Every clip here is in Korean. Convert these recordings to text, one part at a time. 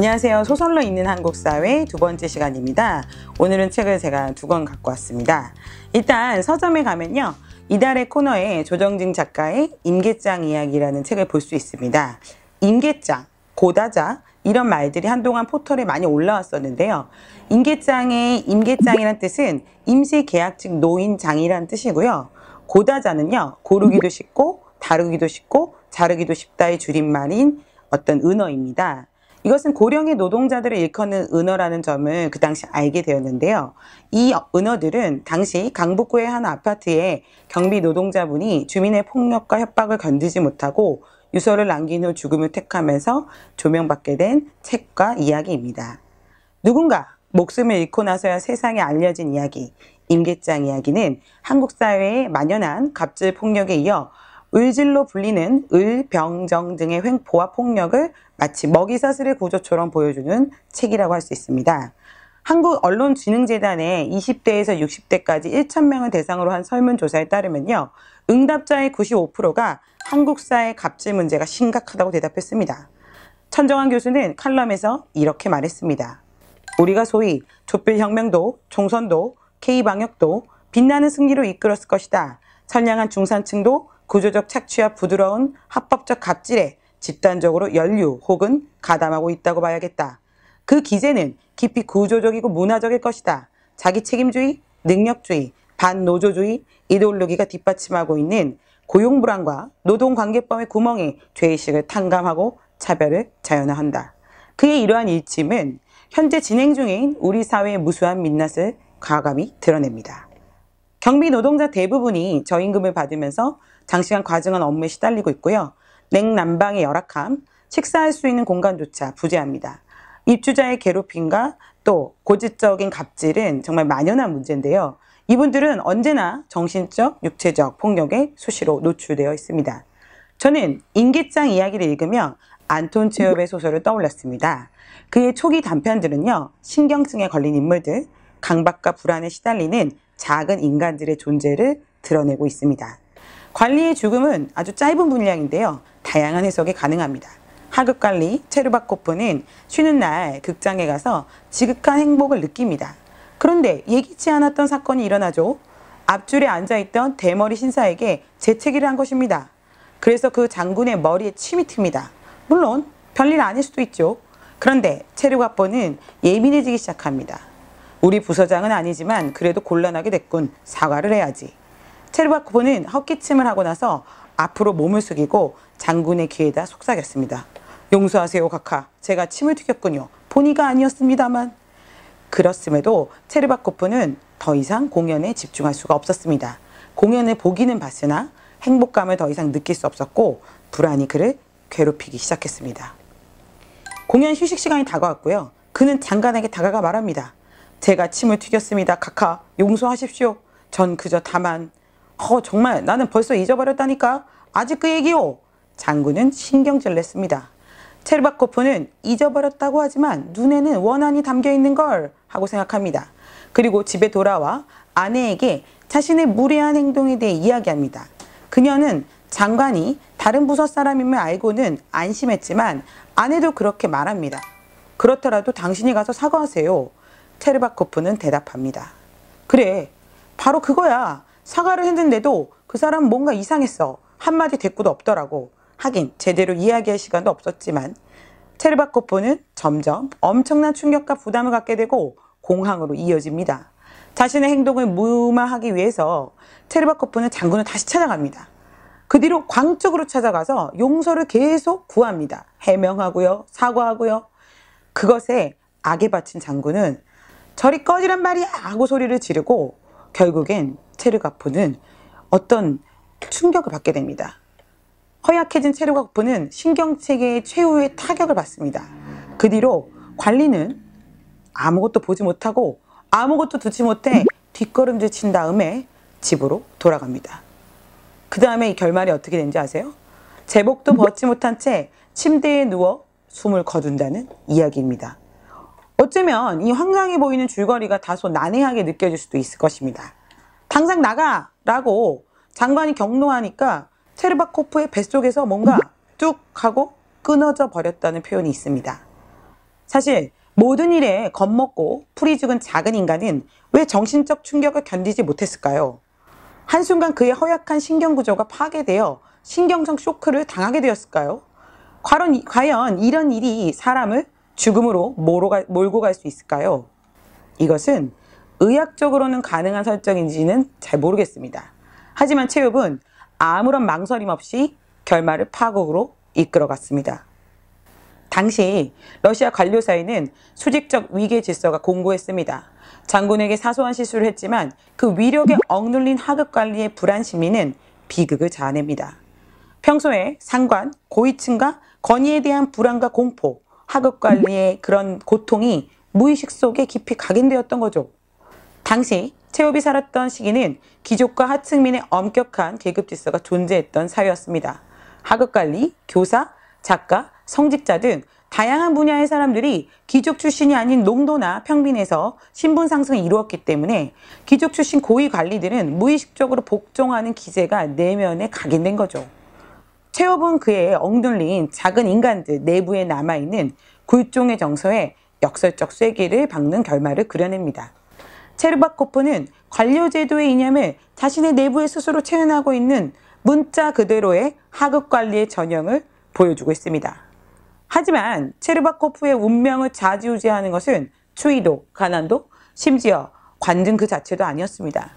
안녕하세요. 소설로 읽는 한국사회 두 번째 시간입니다. 오늘은 책을 제가 2권 갖고 왔습니다. 일단 서점에 가면요, 이달의 코너에 조정진 작가의 임계장 이야기라는 책을 볼 수 있습니다. 임계장, 고다자 이런 말들이 한동안 포털에 많이 올라왔었는데요. 임계장이란 뜻은 임시계약직 노인장이란 뜻이고요. 고다자는요, 고르기도 쉽고 다루기도 쉽고 자르기도 쉽다의 줄임말인 어떤 은어입니다. 이것은 고령의 노동자들을 일컫는 은어라는 점을 그 당시 알게 되었는데요. 이 은어들은 당시 강북구의 한 아파트에 경비 노동자분이 주민의 폭력과 협박을 견디지 못하고 유서를 남긴 후 죽음을 택하면서 조명받게 된 책과 이야기입니다. 누군가 목숨을 잃고 나서야 세상에 알려진 이야기, 임계장 이야기는 한국 사회에 만연한 갑질 폭력에 이어 을질로 불리는 을, 병, 정 등의 횡포와 폭력을 마치 먹이사슬의 구조처럼 보여주는 책이라고 할 수 있습니다. 한국언론진흥재단의 20대에서 60대까지 1,000명을 대상으로 한 설문조사에 따르면요, 응답자의 95%가 한국 사회 갑질 문제가 심각하다고 대답했습니다. 천정환 교수는 칼럼에서 이렇게 말했습니다. 우리가 소위 촛불혁명도, 총선도, K방역도 빛나는 승리로 이끌었을 것이다. 선량한 중산층도 구조적 착취와 부드러운 합법적 갑질에 집단적으로 연류 혹은 가담하고 있다고 봐야겠다. 그 기제는 깊이 구조적이고 문화적일 것이다. 자기 책임주의, 능력주의, 반노조주의, 이데올로기가 뒷받침하고 있는 고용불안과 노동관계법의 구멍에 죄의식을 탕감하고 차별을 자연화한다. 그의 이러한 일침은 현재 진행 중인 우리 사회의 무수한 민낯을 과감히 드러냅니다. 경비 노동자 대부분이 저임금을 받으면서 장시간 과중한 업무에 시달리고 있고요. 냉난방의 열악함, 식사할 수 있는 공간조차 부재합니다. 입주자의 괴롭힘과 또 고질적인 갑질은 정말 만연한 문제인데요. 이분들은 언제나 정신적, 육체적 폭력에 수시로 노출되어 있습니다. 저는 임계장 이야기를 읽으며 안톤 체홉의 소설을 떠올렸습니다. 그의 초기 단편들은요, 신경증에 걸린 인물들, 강박과 불안에 시달리는 작은 인간들의 존재를 드러내고 있습니다. 관리의 죽음은 아주 짧은 분량인데요, 다양한 해석이 가능합니다. 하급관리 체르바코프는 쉬는 날 극장에 가서 지극한 행복을 느낍니다. 그런데 예기치 않았던 사건이 일어나죠. 앞줄에 앉아있던 대머리 신사에게 재채기를 한 것입니다. 그래서 그 장군의 머리에 침이 튑니다. 물론 별일 아닐 수도 있죠. 그런데 체르바코프는 예민해지기 시작합니다. 우리 부서장은 아니지만 그래도 곤란하게 됐군. 사과를 해야지. 체르바코프는 헛기침을 하고 나서 앞으로 몸을 숙이고 장군의 귀에다 속삭였습니다. 용서하세요, 각하. 제가 침을 튀겼군요. 본의가 아니었습니다만. 그렇음에도 체르바코프는 더 이상 공연에 집중할 수가 없었습니다. 공연을 보기는 봤으나 행복감을 더 이상 느낄 수 없었고 불안이 그를 괴롭히기 시작했습니다. 공연 휴식 시간이 다가왔고요. 그는 장관에게 다가가 말합니다. 제가 침을 튀겼습니다. 각하, 용서하십시오. 전 그저 다만... 정말 나는 벌써 잊어버렸다니까. 아직 그 얘기요. 장군은 신경질 냈습니다. 체르바코프는 잊어버렸다고 하지만 눈에는 원한이 담겨있는 걸 하고 생각합니다. 그리고 집에 돌아와 아내에게 자신의 무례한 행동에 대해 이야기합니다. 그녀는 장관이 다른 부서 사람임을 알고는 안심했지만 아내도 그렇게 말합니다. 그렇더라도 당신이 가서 사과하세요. 체르바코프는 대답합니다. 그래, 바로 그거야. 사과를 했는데도 그 사람은 뭔가 이상했어. 한마디 대꾸도 없더라고. 하긴 제대로 이야기할 시간도 없었지만 체르바코프는 점점 엄청난 충격과 부담을 갖게 되고 공황으로 이어집니다. 자신의 행동을 무마하기 위해서 체르바코프는 장군을 다시 찾아갑니다. 그 뒤로 광적으로 찾아가서 용서를 계속 구합니다. 해명하고요, 사과하고요. 그것에 악에 바친 장군은 저리 꺼지란 말이야 하고 소리를 지르고 결국엔 체르바코프는 어떤 충격을 받게 됩니다. 허약해진 체르바코프는 신경체계의 최후의 타격을 받습니다. 그 뒤로 관리는 아무것도 보지 못하고 아무것도 듣지 못해 뒷걸음질 친 다음에 집으로 돌아갑니다. 그 다음에 이 결말이 어떻게 되는지 아세요? 제복도 벗지 못한 채 침대에 누워 숨을 거둔다는 이야기입니다. 어쩌면 이 황당해 보이는 줄거리가 다소 난해하게 느껴질 수도 있을 것입니다. 당장 나가! 라고 장관이 경로하니까 체르바코프의 뱃속에서 뭔가 뚝 하고 끊어져 버렸다는 표현이 있습니다. 사실 모든 일에 겁먹고 풀이 죽은 작은 인간은 왜 정신적 충격을 견디지 못했을까요? 한순간 그의 허약한 신경구조가 파괴되어 신경성 쇼크를 당하게 되었을까요? 과연 이런 일이 사람을 죽음으로 몰고 갈 수 있을까요? 이것은 의학적으로는 가능한 설정인지는 잘 모르겠습니다. 하지만 체홉은 아무런 망설임 없이 결말을 파국으로 이끌어갔습니다. 당시 러시아 관료 사이는 수직적 위계 질서가 공고했습니다. 장군에게 사소한 실수를 했지만 그 위력에 억눌린 하급 관리의 불안 심리는 비극을 자아냅니다. 평소에 상관, 고위층과 건의에 대한 불안과 공포, 하급 관리의 그런 고통이 무의식 속에 깊이 각인되었던 거죠. 당시 체홉이 살았던 시기는 귀족과 하층민의 엄격한 계급 질서가 존재했던 사회였습니다. 하급 관리, 교사, 작가, 성직자 등 다양한 분야의 사람들이 귀족 출신이 아닌 농도나 평빈에서 신분 상승을 이루었기 때문에 귀족 출신 고위 관리들은 무의식적으로 복종하는 기제가 내면에 각인된 거죠. 체홉은 그의 억눌린 작은 인간들 내부에 남아있는 굴종의 정서에 역설적 쐐기를 박는 결말을 그려냅니다. 체르바코프는 관료제도의 이념을 자신의 내부에 스스로 체현하고 있는 문자 그대로의 하급 관리의 전형을 보여주고 있습니다. 하지만 체르바코프의 운명을 좌지우지하는 것은 추위도, 가난도, 심지어 관등 그 자체도 아니었습니다.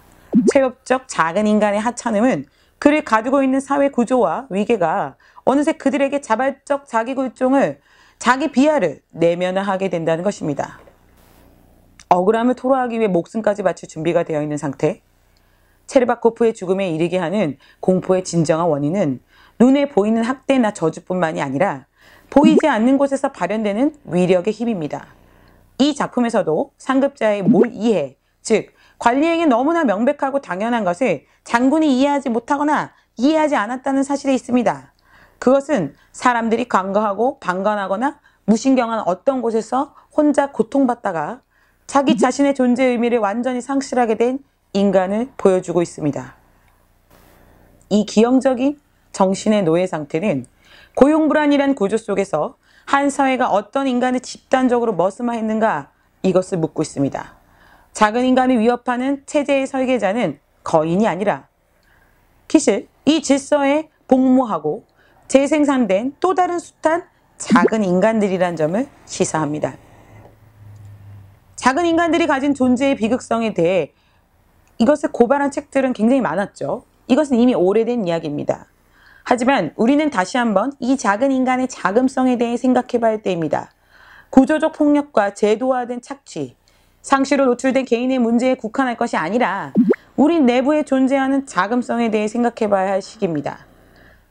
체업적 작은 인간의 하찮음은 그를 가두고 있는 사회 구조와 위계가 어느새 그들에게 자발적 자기 굴종을, 자기 비하를 내면화하게 된다는 것입니다. 억울함을 토로하기 위해 목숨까지 바칠 준비가 되어 있는 상태. 체르바코프의 죽음에 이르게 하는 공포의 진정한 원인은 눈에 보이는 학대나 저주뿐만이 아니라 보이지 않는 곳에서 발현되는 위력의 힘입니다. 이 작품에서도 상급자의 몰이해, 즉 관리에게 너무나 명백하고 당연한 것을 장군이 이해하지 못하거나 이해하지 않았다는 사실이 있습니다. 그것은 사람들이 간과하고 방관하거나 무신경한 어떤 곳에서 혼자 고통받다가 자기 자신의 존재 의미를 완전히 상실하게 된 인간을 보여주고 있습니다. 이 기형적인 정신의 노예 상태는 고용불안이란 구조 속에서 한 사회가 어떤 인간을 집단적으로 머슴화했는가, 이것을 묻고 있습니다. 작은 인간을 위협하는 체제의 설계자는 거인이 아니라 기실 이 질서에 복무하고 재생산된 또 다른 숱한 작은 인간들이란 점을 시사합니다. 작은 인간들이 가진 존재의 비극성에 대해 이것을 고발한 책들은 굉장히 많았죠. 이것은 이미 오래된 이야기입니다. 하지만 우리는 다시 한번 이 작은 인간의 자금성에 대해 생각해 봐야 할 때입니다. 구조적 폭력과 제도화된 착취, 상시로 노출된 개인의 문제에 국한할 것이 아니라 우리 내부에 존재하는 자금성에 대해 생각해 봐야 할 시기입니다.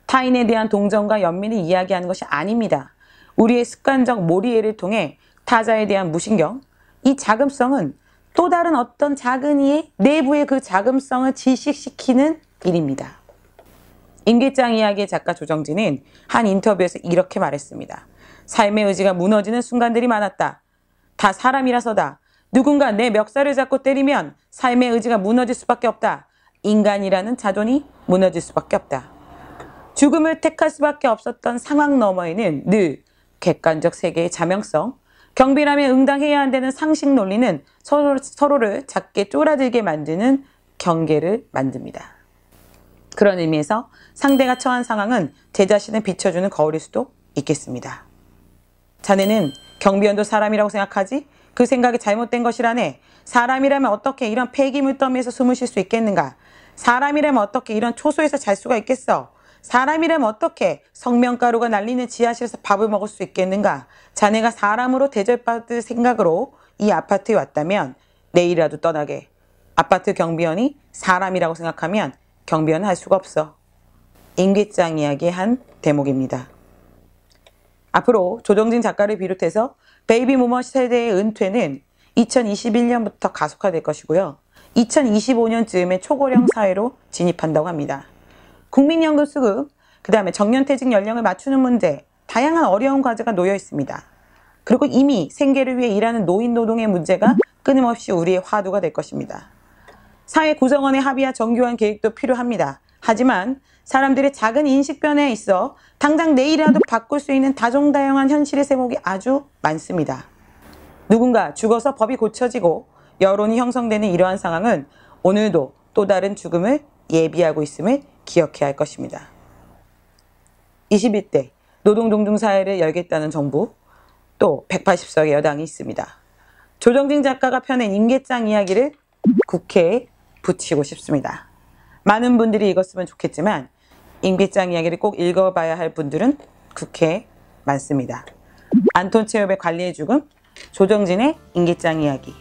타인에 대한 동정과 연민을 이야기하는 것이 아닙니다. 우리의 습관적 몰이해를 통해 타자에 대한 무신경, 이 자금성은 또 다른 어떤 작은 이의 내부의 그 자금성을 질식시키는 일입니다. 임계장 이야기의 작가 조정진은 한 인터뷰에서 이렇게 말했습니다. 삶의 의지가 무너지는 순간들이 많았다. 다 사람이라서다. 누군가 내 멱살을 잡고 때리면 삶의 의지가 무너질 수밖에 없다. 인간이라는 자존이 무너질 수밖에 없다. 죽음을 택할 수밖에 없었던 상황 너머에는 늘 객관적 세계의 자명성, 경비라면 응당해야 한다는 상식 논리는 서로를 작게 쪼라들게 만드는 경계를 만듭니다. 그런 의미에서 상대가 처한 상황은 제 자신을 비춰주는 거울일 수도 있겠습니다. 자네는 경비원도 사람이라고 생각하지? 그 생각이 잘못된 것이라네. 사람이라면 어떻게 이런 폐기물 더미에서 숨을 쉴 수 있겠는가? 사람이라면 어떻게 이런 초소에서 잘 수가 있겠어? 사람이라면 어떻게 성명가루가 날리는 지하실에서 밥을 먹을 수 있겠는가? 자네가 사람으로 대접받을 생각으로 이 아파트에 왔다면 내일이라도 떠나게. 아파트 경비원이 사람이라고 생각하면 경비원은 할 수가 없어. 임계장 이야기의 한 대목입니다. 앞으로 조정진 작가를 비롯해서 베이비 부머 세대의 은퇴는 2021년부터 가속화될 것이고요. 2025년쯤에 초고령 사회로 진입한다고 합니다. 국민연금 수급, 그 다음에 정년퇴직 연령을 맞추는 문제, 다양한 어려운 과제가 놓여 있습니다. 그리고 이미 생계를 위해 일하는 노인 노동의 문제가 끊임없이 우리의 화두가 될 것입니다. 사회 구성원의 합의와 정교한 계획도 필요합니다. 하지만 사람들의 작은 인식 변화에 있어 당장 내일이라도 바꿀 수 있는 다종다양한 현실의 세목이 아주 많습니다. 누군가 죽어서 법이 고쳐지고 여론이 형성되는 이러한 상황은 오늘도 또 다른 죽음을 예비하고 있음을 기억해야 할 것입니다. 21대 노동동중사회를 열겠다는 정부, 또 180석의 여당이 있습니다. 조정진 작가가 펴낸 임계장 이야기를 국회에 붙이고 싶습니다. 많은 분들이 읽었으면 좋겠지만 임계장 이야기를 꼭 읽어봐야 할 분들은 국회에 많습니다. 안톤 체홉의 관리의 죽음, 조정진의 임계장 이야기.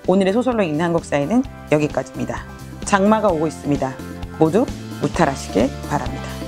오늘의 소설로 읽는 한국사회는 여기까지입니다. 장마가 오고 있습니다. 모두 무탈하시길 바랍니다.